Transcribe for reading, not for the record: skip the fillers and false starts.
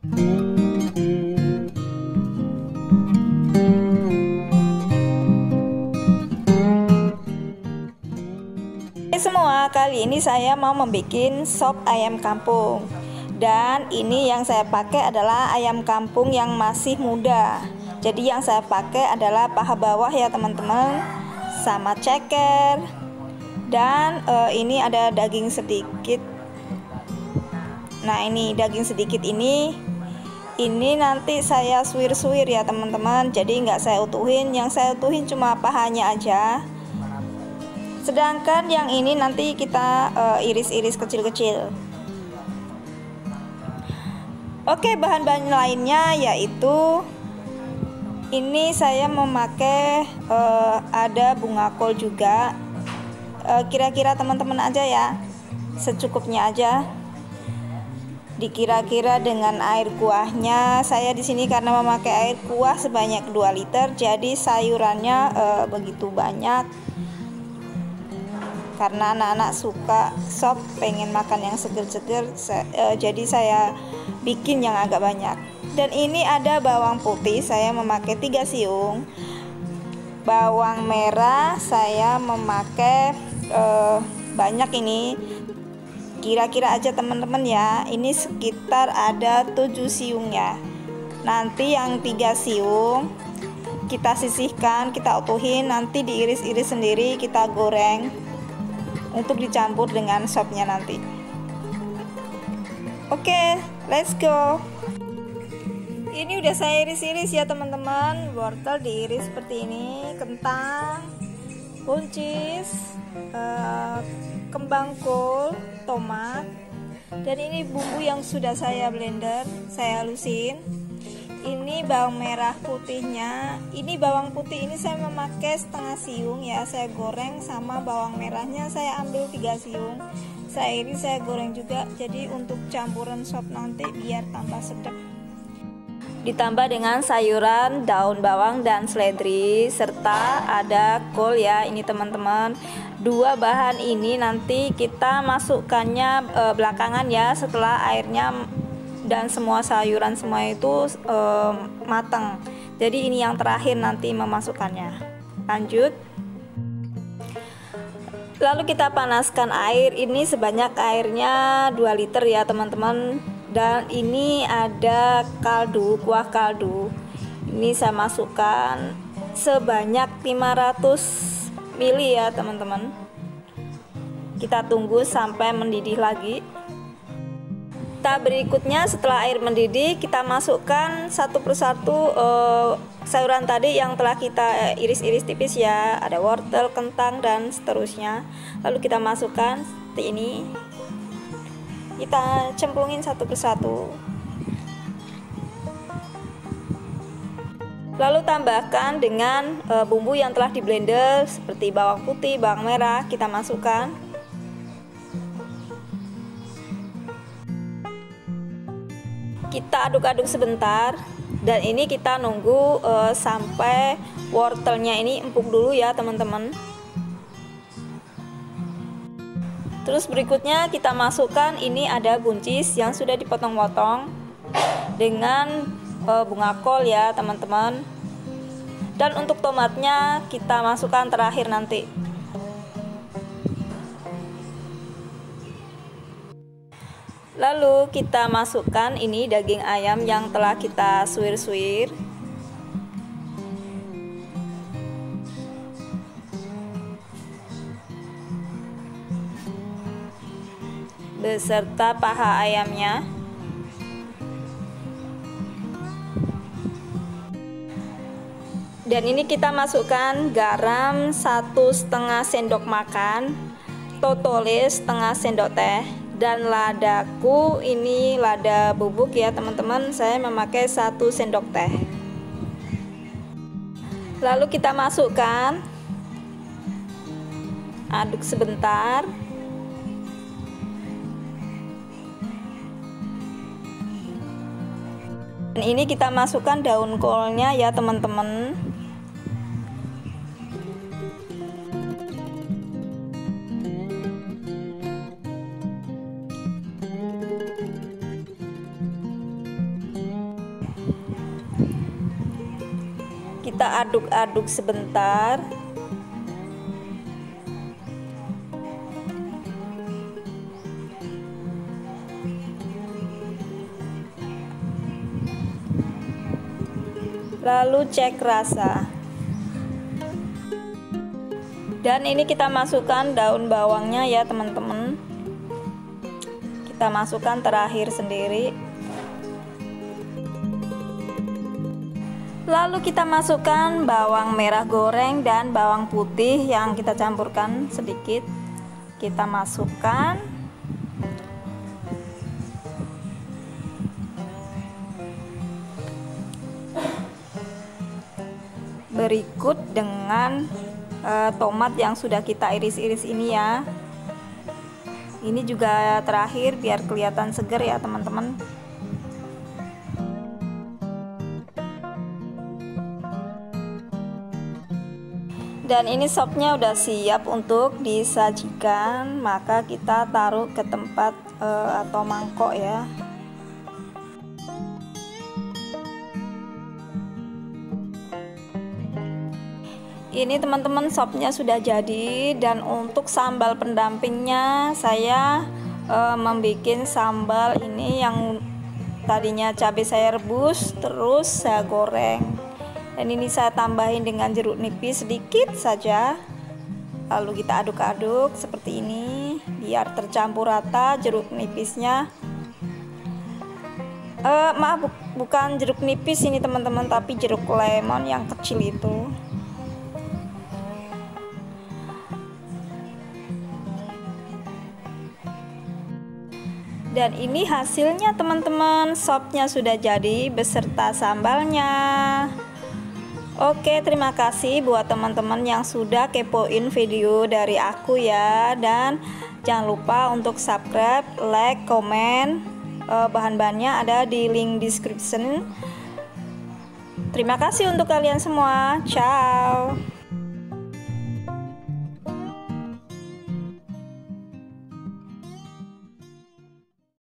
Semua, kali ini saya mau membuat sop ayam kampung. Dan ini yang saya pakai adalah ayam kampung yang masih muda. Jadi yang saya pakai adalah paha bawah ya teman-teman, sama ceker. Dan ini ada daging sedikit. Nah ini daging sedikit ini nanti saya suwir-suwir ya teman-teman. Jadi nggak saya utuhin, yang saya utuhin cuma pahanya aja. Sedangkan yang ini nanti kita iris-iris kecil-kecil. Oke, bahan-bahan lainnya yaitu ini saya memakai ada bunga kol juga. Kira-kira teman-teman aja ya, secukupnya aja. Dikira-kira dengan air kuahnya. Saya di sini karena memakai air kuah sebanyak 2 liter, jadi sayurannya begitu banyak. Karena anak-anak suka sop, pengen makan yang seger-seger, jadi saya bikin yang agak banyak. Dan ini ada bawang putih, saya memakai 3 siung. Bawang merah saya memakai banyak ini. Kira-kira aja teman-teman ya, ini sekitar ada 7 siung ya. Nanti yang 3 siung kita sisihkan, kita utuhin, nanti diiris-iris sendiri, kita goreng untuk dicampur dengan sopnya nanti. Oke, let's go. Ini udah saya iris-iris ya teman-teman. Wortel diiris seperti ini, kentang, buncis, kembang kol, tomat, dan ini bumbu yang sudah saya blender, saya halusin. Ini bawang merah putihnya. Ini bawang putih ini saya memakai setengah siung ya, saya goreng, sama bawang merahnya saya ambil 3 siung. Saya iris, saya goreng juga. Jadi untuk campuran sop nanti biar tambah sedap. Ditambah dengan sayuran, daun bawang dan seledri, serta ada kol ya ini teman-teman. 2 bahan ini nanti kita masukkannya belakangan ya, setelah airnya dan semua sayuran semua itu matang. Jadi ini yang terakhir nanti memasukkannya. Lanjut. Lalu kita panaskan air, ini sebanyak airnya 2 liter ya teman-teman. Dan ini ada kaldu, kuah kaldu. Ini saya masukkan sebanyak 500 ml ya teman-teman. Kita tunggu sampai mendidih lagi. Tahap berikutnya setelah air mendidih, kita masukkan satu persatu sayuran tadi yang telah kita iris-iris tipis ya. Ada wortel, kentang, dan seterusnya. Lalu kita masukkan seperti ini. Kita cemplungin satu persatu. Lalu tambahkan dengan bumbu yang telah di blender seperti bawang putih, bawang merah, kita masukkan. Kita aduk-aduk sebentar, dan ini kita nunggu sampai wortelnya ini empuk dulu ya teman-teman. Terus berikutnya kita masukkan, ini ada buncis yang sudah dipotong-potong dengan bunga kol ya teman-teman. Dan untuk tomatnya kita masukkan terakhir nanti. Lalu kita masukkan ini daging ayam yang telah kita suwir-suwir. Beserta paha ayamnya. Dan ini kita masukkan garam 1,5 sendok makan, totole setengah sendok teh, dan ladaku ini lada bubuk ya teman-teman, saya memakai 1 sendok teh. Lalu kita masukkan, aduk sebentar. Dan ini kita masukkan daun kolnya ya teman-teman. kita aduk-aduk sebentar. Lalu cek rasa. Dan ini kita masukkan daun bawangnya ya teman-teman. Kita masukkan terakhir sendiri. Lalu kita masukkan bawang merah goreng dan bawang putih yang kita campurkan sedikit. Kita masukkan. Berikut dengan tomat yang sudah kita iris-iris ini ya. Ini juga terakhir biar kelihatan segar ya teman-teman. Dan ini sopnya udah siap untuk disajikan, maka kita taruh ke tempat atau mangkok ya. Ini teman-teman sopnya sudah jadi, dan untuk sambal pendampingnya saya membuat sambal ini yang tadinya cabai saya rebus terus saya goreng, dan ini saya tambahin dengan jeruk nipis sedikit saja. Lalu kita aduk-aduk seperti ini biar tercampur rata jeruk nipisnya. Maaf, bukan jeruk nipis ini teman-teman, tapi jeruk lemon yang kecil itu. Dan ini hasilnya teman-teman, sopnya sudah jadi beserta sambalnya. Oke, terima kasih buat teman-teman yang sudah kepoin video dari aku ya. Dan jangan lupa untuk subscribe, like, komen. Bahan-bahannya ada di link description. Terima kasih untuk kalian semua. Ciao.